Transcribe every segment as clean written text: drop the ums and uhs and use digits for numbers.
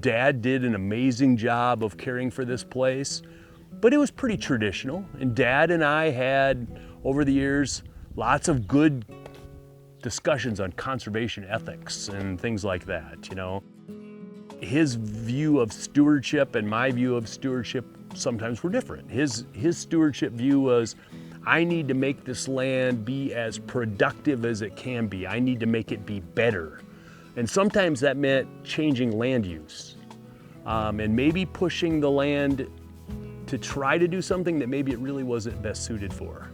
Dad did an amazing job of caring for this place, but it was pretty traditional. And Dad and I had, over the years, lots of good discussions on conservation ethics and things like that, you know. His view of stewardship and my view of stewardship sometimes were different. His stewardship view was, I need to make this land be as productive as it can be. I need to make it be better. And sometimes that meant changing land use and maybe pushing the land to try to do something that maybe it really wasn't best suited for.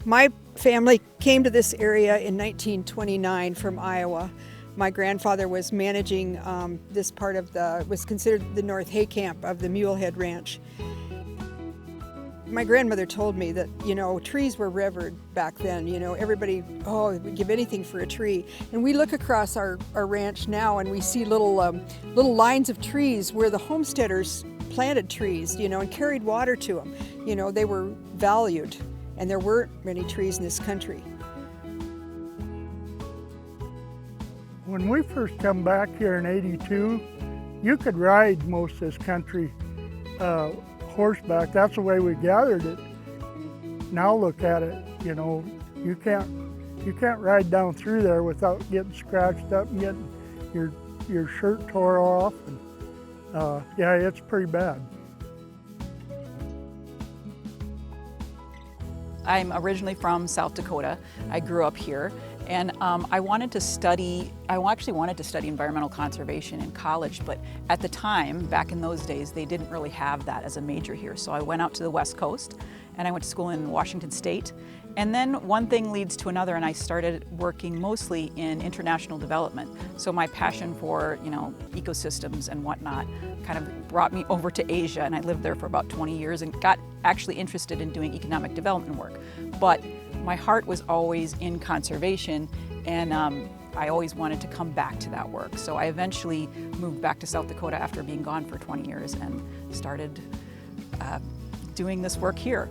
My family came to this area in 1929 from Iowa. My grandfather was managing this part of was considered the North Hay Camp of the Mulehead Ranch. My grandmother told me that, you know, trees were revered back then. You know, everybody, would give anything for a tree. And we look across our ranch now and we see little lines of trees where the homesteaders planted trees, you know, and carried water to them. You know, they were valued, and there weren't many trees in this country. When we first come back here in '82, you could ride most of this country horseback. That's the way we gathered it. Now look at it, you know, you can't ride down through there without getting scratched up and getting your shirt tore off. And, yeah, it's pretty bad. I'm originally from South Dakota. I grew up here, and I actually wanted to study environmental conservation in college, but at the time, back in those days, they didn't really have that as a major here. So I went out to the West Coast, and I went to school in Washington State. And then one thing leads to another, and I started working mostly in international development. So my passion for, you know, ecosystems and whatnot kind of brought me over to Asia, and I lived there for about 20 years and got actually interested in doing economic development work. But my heart was always in conservation, and I always wanted to come back to that work. So I eventually moved back to South Dakota after being gone for 20 years and started doing this work here.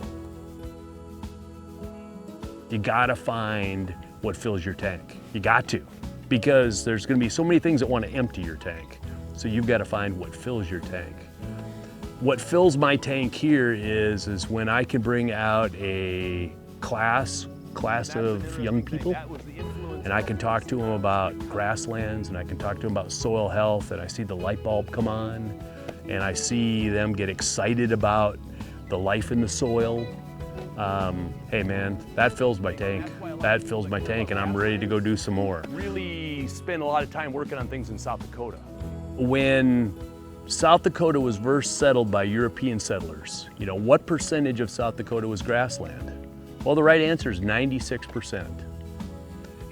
You gotta find what fills your tank. You got to, because there's gonna be so many things that want to empty your tank. So you've got to find what fills your tank. What fills my tank here is when I can bring out a class of young people, and I can talk to them about grasslands, and I can talk to them about soil health, and I see the light bulb come on, and I see them get excited about the life in the soil. Hey man, that fills my tank. That fills my tank, and I'm ready to go do some more. Really spend a lot of time working on things in South Dakota. When South Dakota was first settled by European settlers, you know, what percentage of South Dakota was grassland? Well, the right answer is 96%.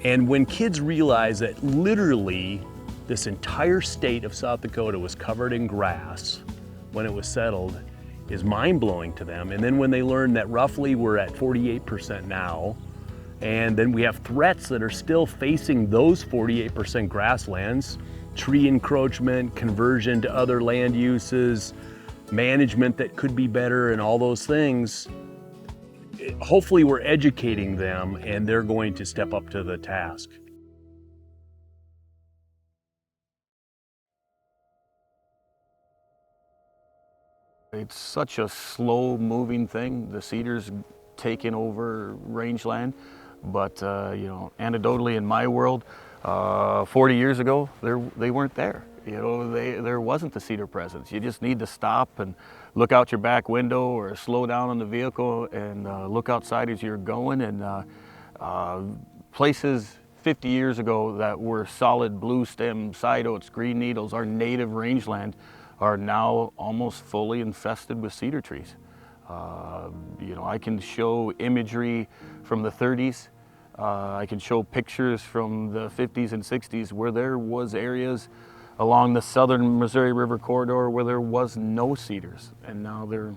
And when kids realize that literally this entire state of South Dakota was covered in grass when it was settled, is mind-blowing to them. And then when they learn that roughly we're at 48% now, and then we have threats that are still facing those 48% grasslands, tree encroachment, conversion to other land uses, management that could be better, and all those things, hopefully we're educating them and they're going to step up to the task. It's such a slow-moving thing, the cedars taking over rangeland, but you know, anecdotally in my world, 40 years ago, they weren't there. You know, there wasn't the cedar presence. You just need to stop and look out your back window or slow down on the vehicle and look outside as you're going. And places 50 years ago that were solid blue stem side oats, green needles, our native rangeland, are now almost fully infested with cedar trees. You know, I can show imagery from the 30s. I can show pictures from the 50s and 60s where there was areas along the southern Missouri River corridor where there was no cedars, and now they're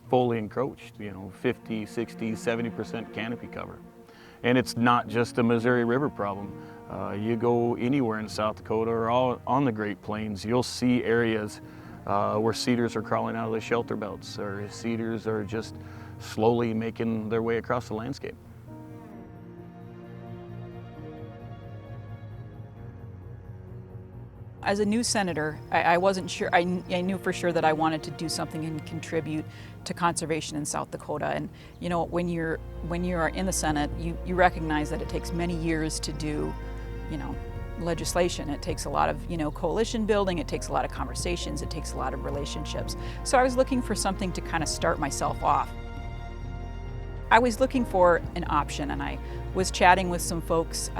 fully encroached, you know, 50, 60, 70% canopy cover. And it's not just a Missouri River problem. You go anywhere in South Dakota or all on the Great Plains, you'll see areas where cedars are crawling out of the shelter belts, or cedars are just slowly making their way across the landscape. As a new senator, I wasn't sure, I knew for sure that I wanted to do something and contribute to conservation in South Dakota. And you know, when you are in the Senate, you recognize that it takes many years to do, you know, legislation. It takes a lot of, you know, coalition building, it takes a lot of conversations, it takes a lot of relationships. So I was looking for something to kind of start myself off. I was looking for an option, and I was chatting with some folks,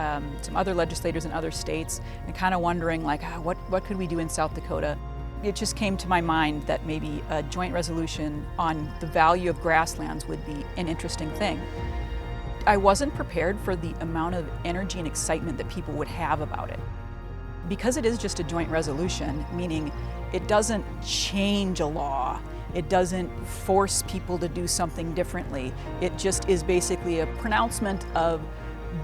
some other legislators in other states, and kind of wondering like, what could we do in South Dakota? It just came to my mind that maybe a joint resolution on the value of grasslands would be an interesting thing. I wasn't prepared for the amount of energy and excitement that people would have about it. Because it is just a joint resolution, meaning it doesn't change a law, it doesn't force people to do something differently. It just is basically a pronouncement of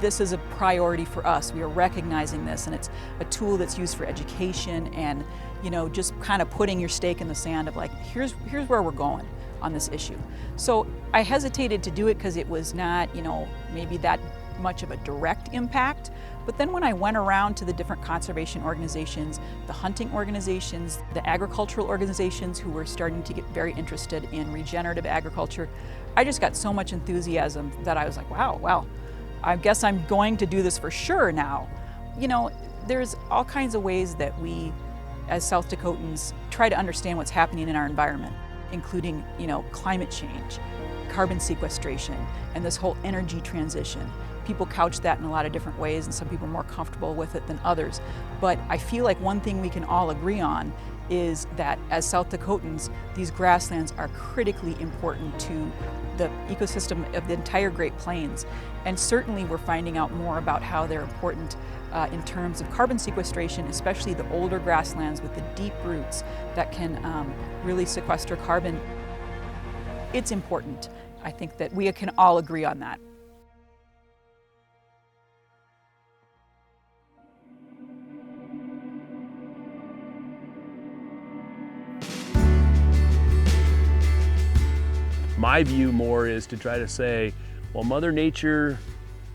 this is a priority for us. We are recognizing this, and it's a tool that's used for education and, you know, just kind of putting your stake in the sand of like, here's where we're going on this issue. So I hesitated to do it because it was not, you know, maybe that much of a direct impact. But then when I went around to the different conservation organizations, the hunting organizations, the agricultural organizations who were starting to get very interested in regenerative agriculture, I just got so much enthusiasm that I was like, wow, well, I guess I'm going to do this for sure now. You know, there's all kinds of ways that we, as South Dakotans, try to understand what's happening in our environment, including, you know, climate change, carbon sequestration, and this whole energy transition. People couch that in a lot of different ways, and some people are more comfortable with it than others. But I feel like one thing we can all agree on is that as South Dakotans, these grasslands are critically important to the ecosystem of the entire Great Plains. And certainly we're finding out more about how they're important in terms of carbon sequestration, especially the older grasslands with the deep roots that can really sequester carbon. It's important. I think that we can all agree on that. My view more is to try to say, well, Mother Nature,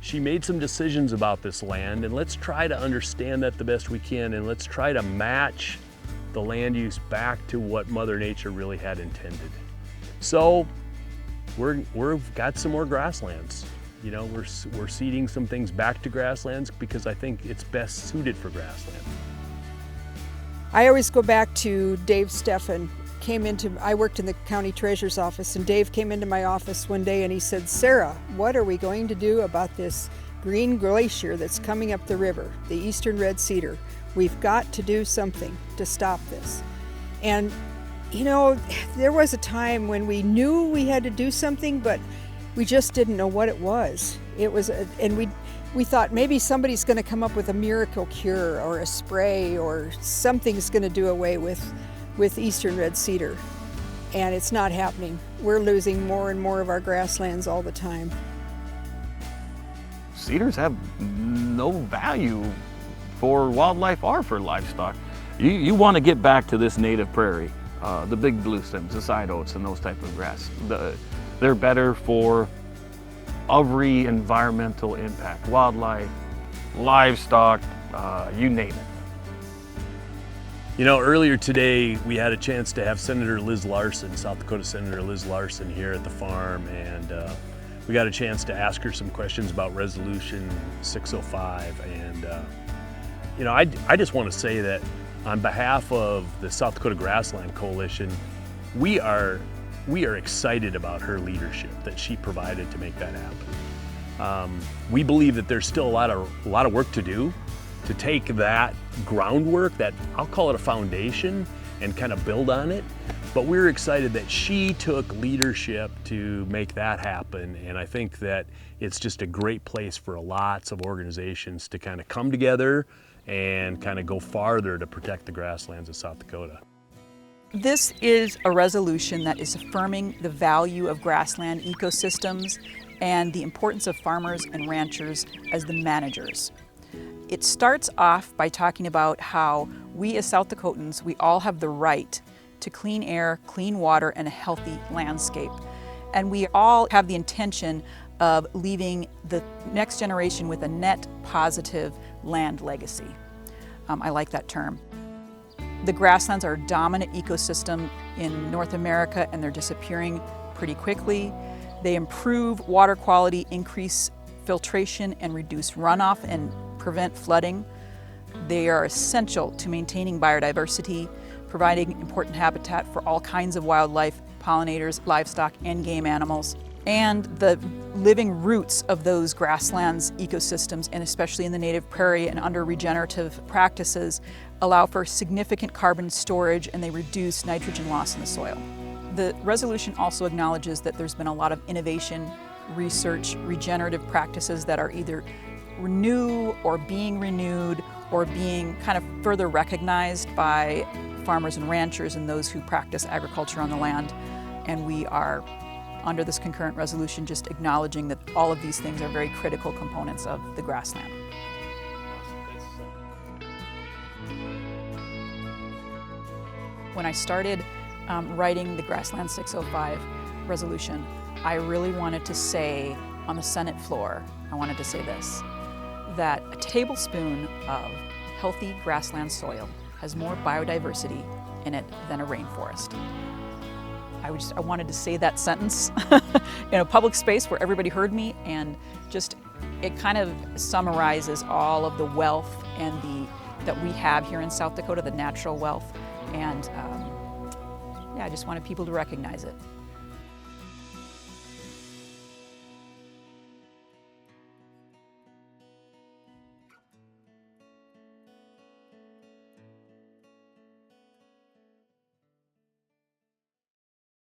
she made some decisions about this land, and let's try to understand that the best we can, and let's try to match the land use back to what Mother Nature really had intended. So we've got some more grasslands. You know, we're seeding some things back to grasslands because I think it's best suited for grassland. I always go back to Dave Steffen. I worked in the county treasurer's office, and Dave came into my office one day and he said, Sarah, what are we going to do about this green glacier that's coming up the river, the eastern red cedar? We've got to do something to stop this. And you know, there was a time when we knew we had to do something, but we just didn't know what it was. And we thought maybe somebody's going to come up with a miracle cure or a spray or something's going to do away with eastern red cedar. And it's not happening. We're losing more and more of our grasslands all the time. Cedars have no value for wildlife or for livestock. You want to get back to this native prairie, the big blue stems, the side oats, and those type of grass. They're better for every environmental impact, wildlife, livestock, you name it. You know, earlier today we had a chance to have Senator Liz Larson, South Dakota Senator Liz Larson, here at the farm, and we got a chance to ask her some questions about Resolution 605. And you know, I just want to say that on behalf of the South Dakota Grassland Coalition, we are excited about her leadership that she provided to make that happen. We believe that there's still a lot of work to do to take that groundwork, that I'll call it a foundation, and kind of build on it. But we're excited that she took leadership to make that happen. And I think that it's just a great place for lots of organizations to kind of come together and kind of go farther to protect the grasslands of South Dakota. This is a resolution that is affirming the value of grassland ecosystems and the importance of farmers and ranchers as the managers. It starts off by talking about how we as South Dakotans, we all have the right to clean air, clean water, and a healthy landscape. And we all have the intention of leaving the next generation with a net positive land legacy. I like that term. The grasslands are a dominant ecosystem in North America, and they're disappearing pretty quickly. They improve water quality, increase filtration, and reduce runoff and prevent flooding. They are essential to maintaining biodiversity, providing important habitat for all kinds of wildlife, pollinators, livestock, and game animals. And the living roots of those grasslands ecosystems, and especially in the native prairie and under regenerative practices, allow for significant carbon storage, and they reduce nitrogen loss in the soil. The resolution also acknowledges that there's been a lot of innovation, research, regenerative practices that are either new or being renewed or being kind of further recognized by farmers and ranchers and those who practice agriculture on the land. And we are, under this concurrent resolution, just acknowledging that all of these things are very critical components of the grassland. When I started writing the Grassland 605 resolution, I really wanted to say on the Senate floor, I wanted to say this, that a tablespoon of healthy grassland soil has more biodiversity in it than a rainforest. I wanted to say that sentence in a public space where everybody heard me, and just it kind of summarizes all of the wealth and that we have here in South Dakota, the natural wealth, and yeah, I just wanted people to recognize it.